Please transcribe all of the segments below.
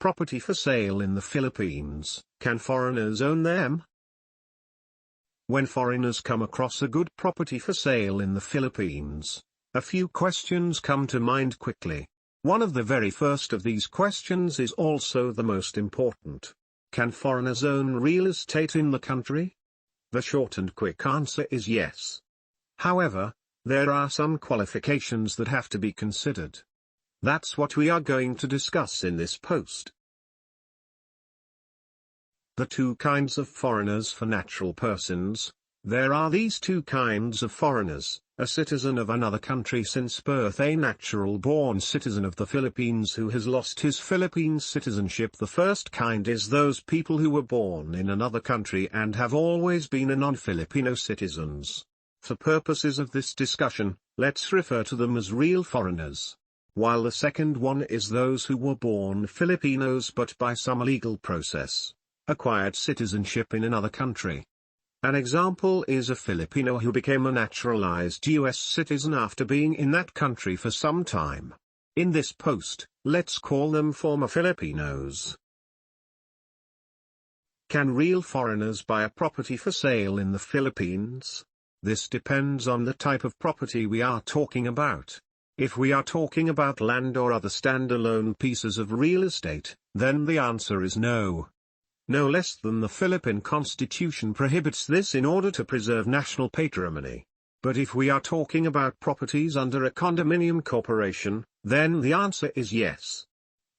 property for sale in the Philippines, can foreigners own them? When foreigners come across a good property for sale in the Philippines, a few questions come to mind quickly. One of the very first of these questions is also the most important. Can foreigners own real estate in the country? The short and quick answer is yes. However, there are some qualifications that have to be considered. That's what we are going to discuss in this post. The two kinds of foreigners for natural persons. There are these two kinds of foreigners: a citizen of another country since birth, a natural-born citizen of the Philippines who has lost his Philippine citizenship. The first kind is those people who were born in another country and have always been a non-Filipino citizens. For purposes of this discussion, let's refer to them as real foreigners. While the second one is those who were born Filipinos but by some illegal process acquired citizenship in another country. An example is a Filipino who became a naturalized U.S. citizen after being in that country for some time. In this post, let's call them former Filipinos. Can real foreigners buy a property for sale in the Philippines? This depends on the type of property we are talking about. If we are talking about land or other standalone pieces of real estate, then the answer is no. No less than the Philippine Constitution prohibits this in order to preserve national patrimony. But if we are talking about properties under a condominium corporation, then the answer is yes.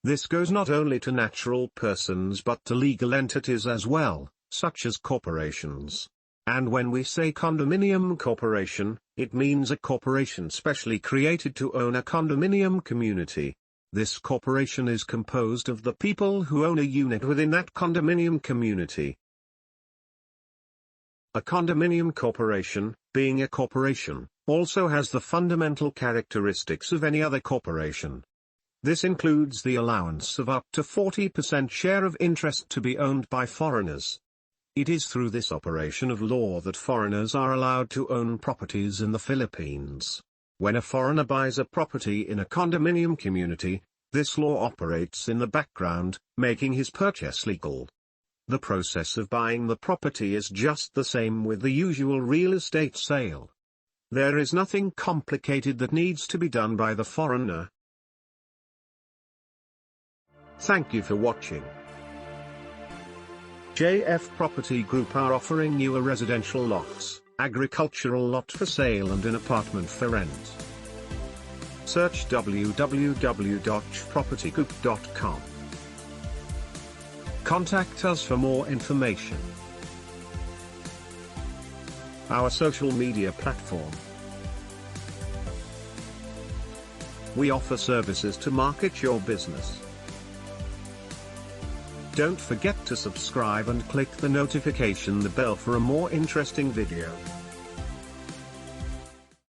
This goes not only to natural persons but to legal entities as well, such as corporations. And when we say condominium corporation, it means a corporation specially created to own a condominium community. This corporation is composed of the people who own a unit within that condominium community. A condominium corporation, being a corporation, also has the fundamental characteristics of any other corporation. This includes the allowance of up to 40% share of interest to be owned by foreigners. It is through this operation of law that foreigners are allowed to own properties in the Philippines. When a foreigner buys a property in a condominium community, this law operates in the background, making his purchase legal. The process of buying the property is just the same with the usual real estate sale. There is nothing complicated that needs to be done by the foreigner. Thank you for watching. JF Property Group are offering you a residential lots, agricultural lot for sale and an apartment for rent. Search www.jfpropertygroup.info. Contact us for more information. Our social media platform. We offer services to market your business. Don't forget to subscribe and click the notification bell for a more interesting video.